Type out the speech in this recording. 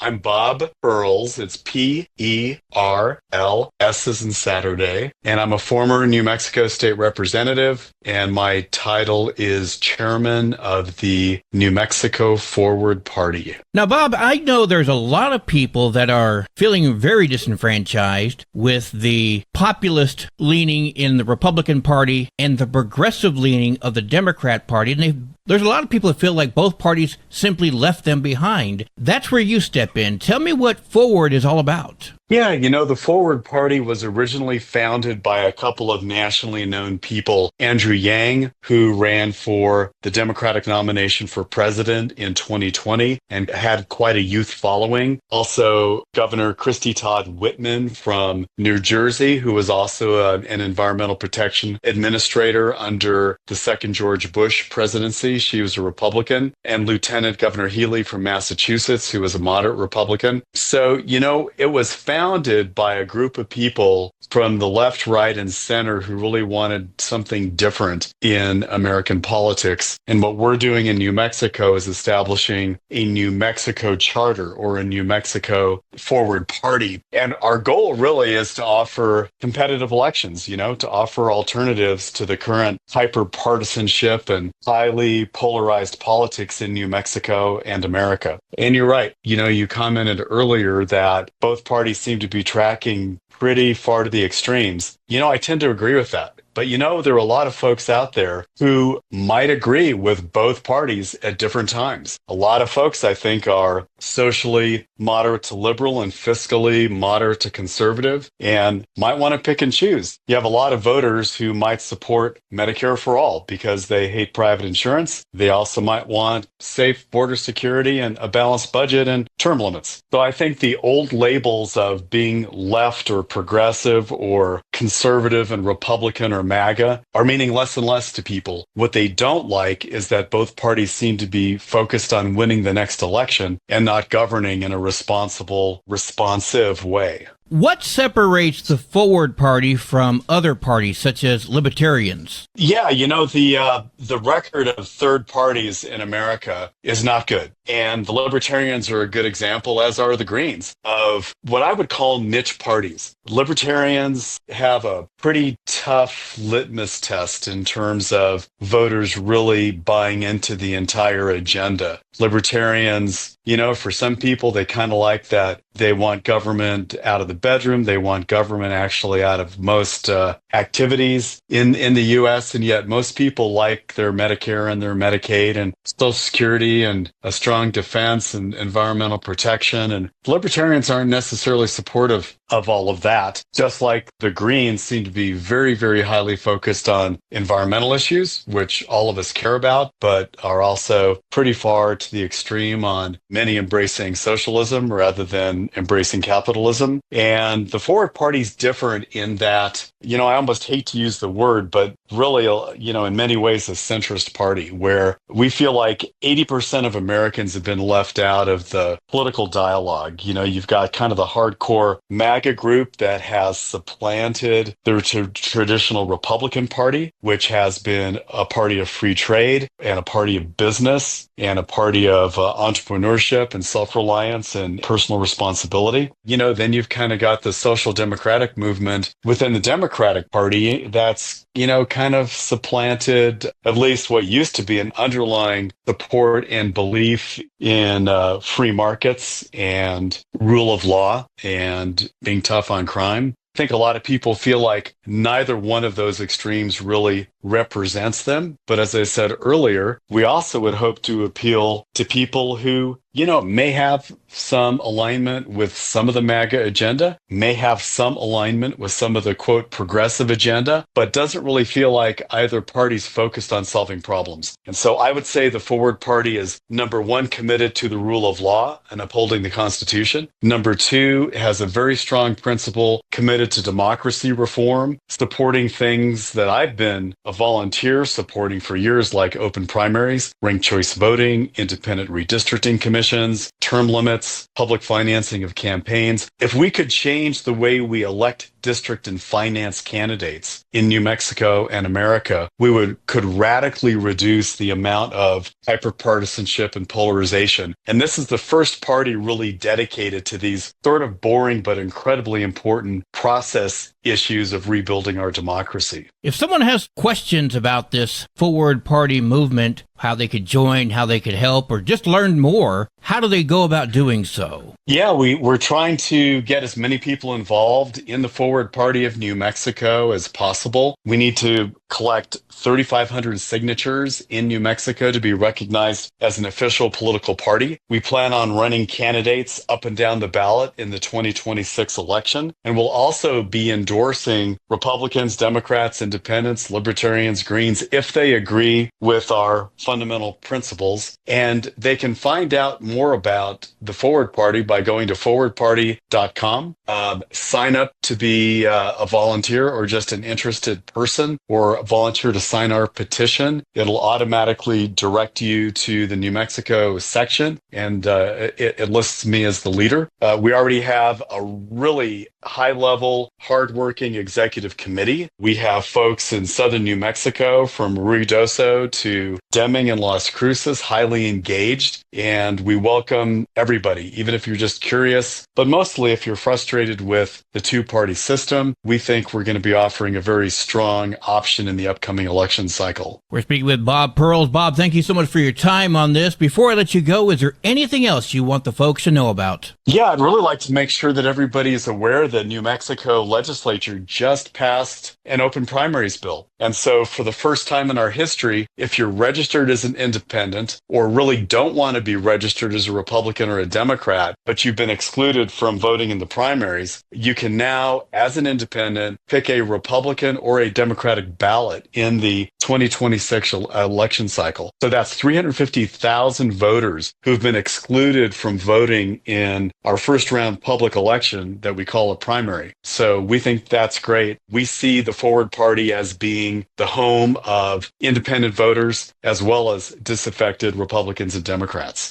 I'm Bob Perls. It's Perls as in Saturday. And I'm a former New Mexico State Representative. And my title is Chairman of the New Mexico Forward Party. Now, Bob, I know there's a lot of people that are feeling very disenfranchised with the populist leaning in the Republican Party and the progressive leaning of the Democrat Party. And there's a lot of people that feel like both parties simply left them behind. That's where you step in. Tell me what Forward is all about. Yeah, the Forward Party was originally founded by a couple of nationally known people. Andrew Yang, who ran for the Democratic nomination for president in 2020 and had quite a youth following. Also, Governor Christy Todd Whitman from New Jersey, who was also an environmental protection administrator under the second George Bush presidency. She was a Republican. And Lieutenant Governor Healy from Massachusetts, who was a moderate Republican. So, it was founded by a group of people from the left, right, and center who really wanted something different in American politics. And what we're doing in New Mexico is establishing a New Mexico charter or a New Mexico Forward Party. And our goal really is to offer competitive elections, to offer alternatives to the current hyper-partisanship and highly polarized politics in New Mexico and America. And you're right. You commented earlier that both parties seem to be tracking pretty far to the extremes. I tend to agree with that. But there are a lot of folks out there who might agree with both parties at different times. A lot of folks, I think, are socially moderate to liberal and fiscally moderate to conservative and might want to pick and choose. You have a lot of voters who might support Medicare for all because they hate private insurance. They also might want safe border security and a balanced budget and term limits. So I think the old labels of being left or progressive or conservative and Republican or MAGA are meaning less and less to people. What they don't like is that both parties seem to be focused on winning the next election and not governing in a responsible, responsive way. What separates the Forward Party from other parties, such as libertarians? Yeah, the record of third parties in America is not good. And the libertarians are a good example, as are the Greens, of what I would call niche parties. Libertarians have a pretty tough litmus test in terms of voters really buying into the entire agenda. Libertarians, for some people, they kind of like that. They want government out of the bedroom. They want government actually out of most activities in the U.S. And yet most people like their Medicare and their Medicaid and Social Security and a strong defense and environmental protection. And libertarians aren't necessarily supportive of all of that, just like the Greens seem to be very, very highly focused on environmental issues, which all of us care about, but are also pretty far to the extreme on many embracing socialism rather than embracing capitalism. And the Forward Party's different in that, I almost hate to use the word, but really, in many ways, a centrist party where we feel like 80% of Americans have been left out of the political dialogue. You've got kind of the hardcore MAGA group that has supplanted the traditional Republican Party, which has been a party of free trade and a party of business and a party of entrepreneurship and self-reliance and personal responsibility. Then you've kind of got the social democratic movement within the Democratic Party that's, kind of supplanted at least what used to be an underlying support and belief in free markets and rule of law and being tough on crime. I think a lot of people feel like neither one of those extremes really represents them. But as I said earlier, we also would hope to appeal to people who, may have some alignment with some of the MAGA agenda, may have some alignment with some of the, quote, progressive agenda, but doesn't really feel like either party's focused on solving problems. And so I would say the Forward Party is, number one, committed to the rule of law and upholding the Constitution. Number two, has a very strong principle committed to democracy reform, supporting things that I've been a volunteer supporting for years, like open primaries, ranked choice voting, independent redistricting commissions, term limits, public financing of campaigns. If we could change the way we elect district and finance candidates in New Mexico and America, we could radically reduce the amount of hyperpartisanship and polarization. And this is the first party really dedicated to these sort of boring but incredibly important process issues of rebuilding our democracy. If someone has questions about this forward party movement, how they could join, how they could help, or just learn more, how do they go about doing so? Yeah, we're trying to get as many people involved in the Forward Party of New Mexico as possible. We need to collect 3,500 signatures in New Mexico to be recognized as an official political party. We plan on running candidates up and down the ballot in the 2026 election, and we'll also be endorsing Republicans, Democrats, Independents, Libertarians, Greens, if they agree with our fundamental principles. And they can find out more about the Forward Party by going to forwardparty.com. Sign up to be a volunteer or just an interested person, or volunteer to sign our petition. It'll automatically direct you to the New Mexico section, and it lists me as the leader. We already have a really high-level, hardworking executive committee. We have folks in southern New Mexico, from Ruidoso to Deming and Las Cruces, highly engaged, and we welcome everybody, even if you're just curious. But mostly, if you're frustrated with the two-party system, we think we're going to be offering a very strong option in the upcoming election cycle. We're speaking with Bob Perls. Bob, thank you so much for your time on this. Before I let you go, is there anything else you want the folks to know about? Yeah, I'd really like to make sure that everybody is aware that New Mexico legislature just passed an open primaries bill. And so for the first time in our history, if you're registered as an independent or really don't want to be registered as a Republican or a Democrat, but you've been excluded from voting in the primaries, you can now, as an independent, pick a Republican or a Democratic ballot in the 2026 election cycle. So that's 350,000 voters who've been excluded from voting in our first round public election that we call a primary. So we think that's great. We see the Forward Party as being the home of independent voters as well as disaffected Republicans and Democrats.